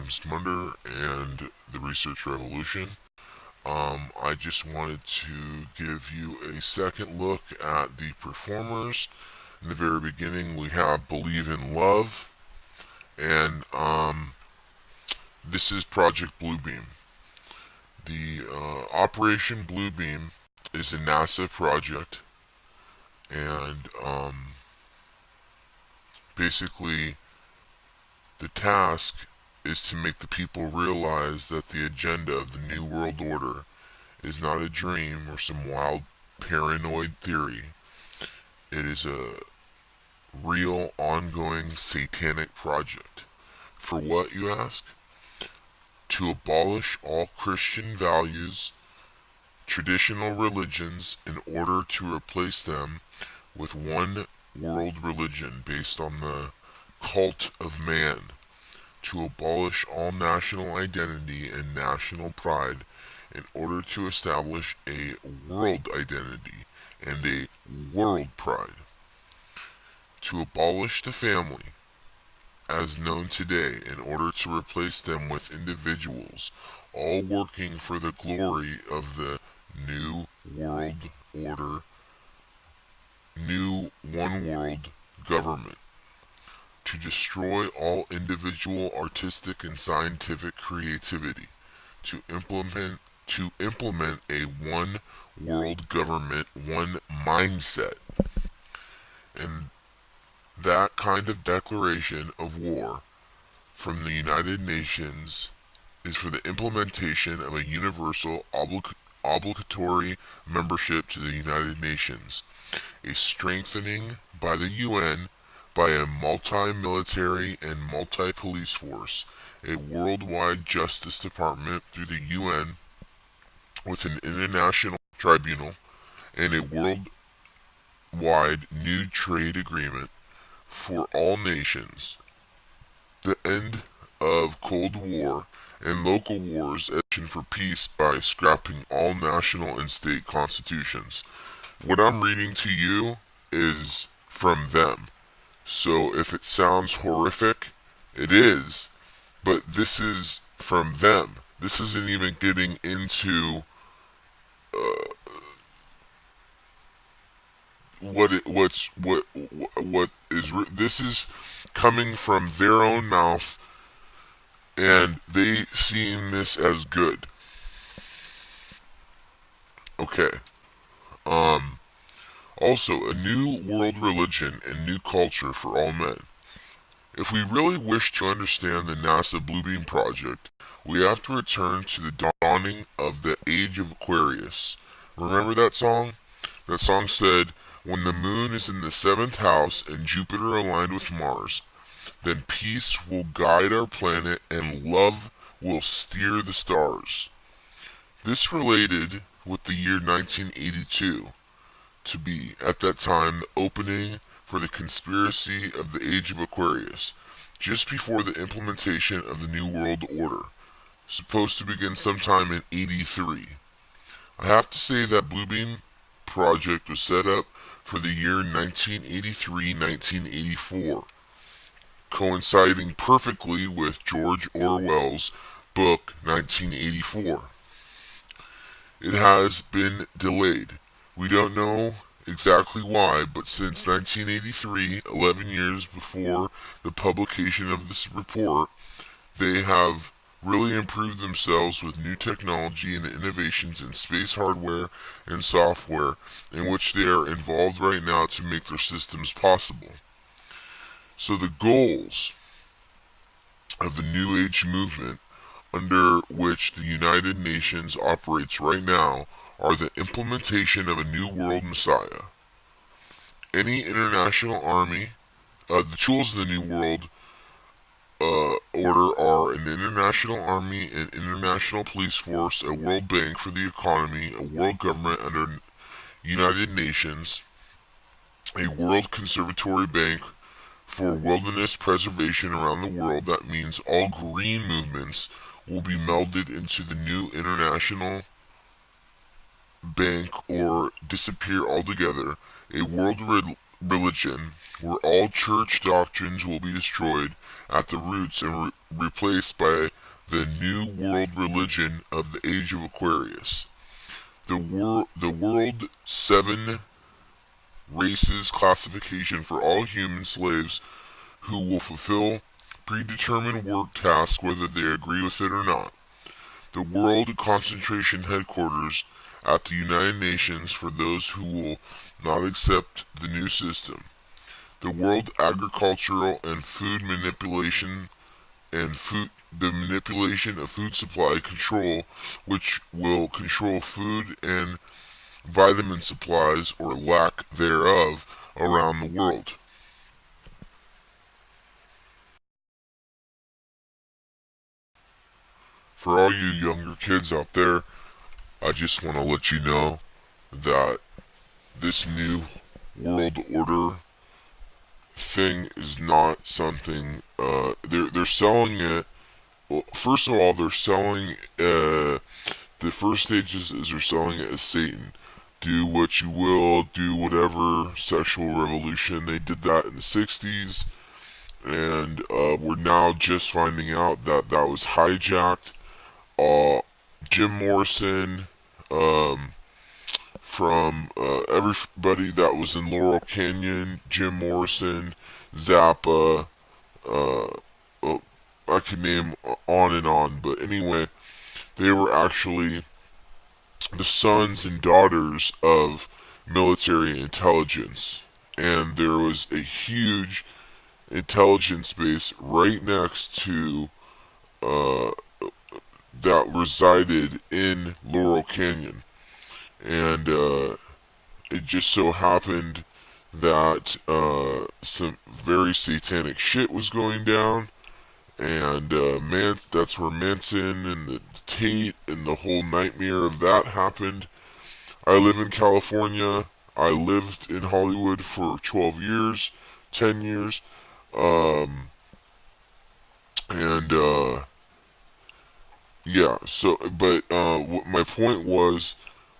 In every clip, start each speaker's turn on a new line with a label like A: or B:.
A: Smunder and the Research Revolution. I just wanted to give you a second look at the performers. In the very beginning, we have Believe in Love, and this is Project BlueBeam. The Operation BlueBeam is a NASA project, and basically, the task is to make the people realize that the agenda of the New World Order is not a dream or some wild paranoid theory. It is a real, ongoing, satanic project. For what, you ask? To abolish all Christian values, traditional religions, in order to replace them with one world religion based on the cult of man. To abolish all national identity and national pride in order to establish a world identity and a world pride. To abolish the family as known today in order to replace them with individuals, all working for the glory of the New World Order, New One World Government. To destroy all individual artistic and scientific creativity. To implement a one world government, one mindset. And that kind of declaration of war from the United Nations is for the implementation of a universal obligatory membership to the United Nations, a strengthening by the UN by a multi-military and multi-police force, a worldwide justice department through the UN with an international tribunal, and a worldwide new trade agreement for all nations, the end of Cold War and local wars, action for peace by scrapping all national and state constitutions. What I'm reading to you is from them. So if it sounds horrific, it is, but this is from them. This isn't even getting into this is coming from their own mouth, and they seeing this as good. Okay. Also, a new world religion and new culture for all men. If we really wish to understand the NASA BlueBeam project, we have to return to the dawning of the Age of Aquarius. Remember that song? That song said, "When the moon is in the 7th house and Jupiter aligned with Mars, then peace will guide our planet and love will steer the stars." This related with the year 1982 to be, at that time, the opening for the conspiracy of the Age of Aquarius, just before the implementation of the New World Order, supposed to begin sometime in '83. I have to say that BlueBeam project was set up for the year 1983-1984, coinciding perfectly with George Orwell's book 1984. It has been delayed. We don't know exactly why, but since 1983, 11 years before the publication of this report, they have really improved themselves with new technology and innovations in space hardware and software, in which they are involved right now to make their systems possible. So the goals of the New Age movement, under which the United Nations operates right now, are the implementation of a new world messiah. Any international army, the tools of the new world order are an international army, an international police force, a world bank for the economy, a world government under United Nations, a world conservatory bank for wilderness preservation around the world. That means all green movements will be melded into the new international bank or disappear altogether. A world religion, where all church doctrines will be destroyed at the roots and replaced by the new world religion of the age of Aquarius. The world seven races classification for all human slaves who will fulfill predetermined work tasks whether they agree with it or not. The world concentration headquarters at the United Nations for those who will not accept the new system. The world agricultural and food manipulation and the manipulation of food supply control, which will control food and vitamin supplies or lack thereof around the world. For all you younger kids out there, I just want to let you know that this new world order thing is not something they're selling it. Well, first of all, they're selling the first stages is they're selling it as Satan. Do what you will, do whatever, sexual revolution. They did that in the 60s, and we're now just finding out that that was hijacked. Jim Morrison, from everybody that was in Laurel Canyon, Jim Morrison, Zappa, oh, I could name on and on, but anyway, they were actually the sons and daughters of military intelligence, and there was a huge intelligence base right next to that resided in Laurel Canyon, and it just so happened that some very satanic shit was going down, and that's where Manson and the Tate and the whole nightmare of that happened. I live in California. I lived in Hollywood for 12 years, 10 years, and yeah. So, but what my point was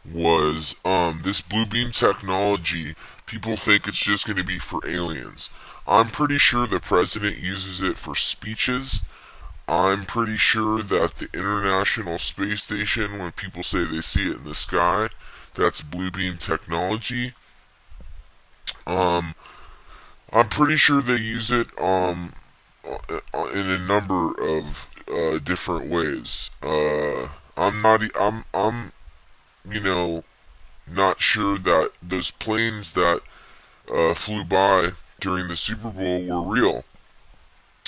A: this BlueBeam technology. People think it's just going to be for aliens. I'm pretty sure the president uses it for speeches. I'm pretty sure that the International Space Station, when people say they see it in the sky, that's BlueBeam technology. I'm pretty sure they use it in a number of different ways. I'm you know not sure that those planes that flew by during the Super Bowl were real.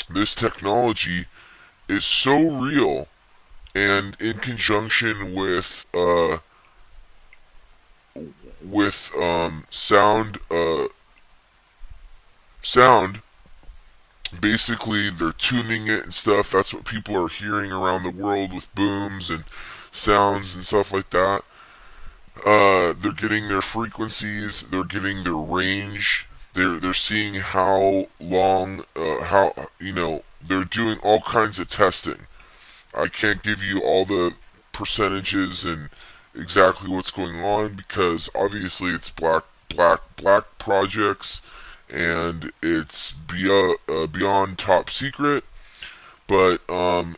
A: This technology is so real, and in conjunction with sound, basically they're tuning it and stuff. That's what people are hearing around the world with booms and sounds and stuff like that. They're getting their frequencies, they're getting their range, they're seeing how long, they're doing all kinds of testing. I can't give you all the percentages and exactly what's going on because obviously it's black projects and it's beyond top secret, but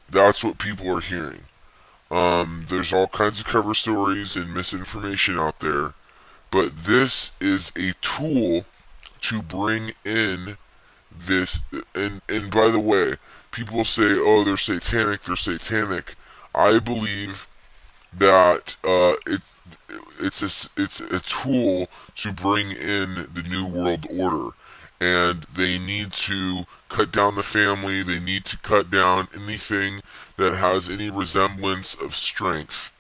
A: that's what people are hearing. There's all kinds of cover stories and misinformation out there, but this is a tool to bring in this. And by the way, people say, "Oh, they're satanic. They're satanic." I believe that it's a tool to bring in the new world order, and they need to cut down the family. They need to cut down anything that has any resemblance of strength.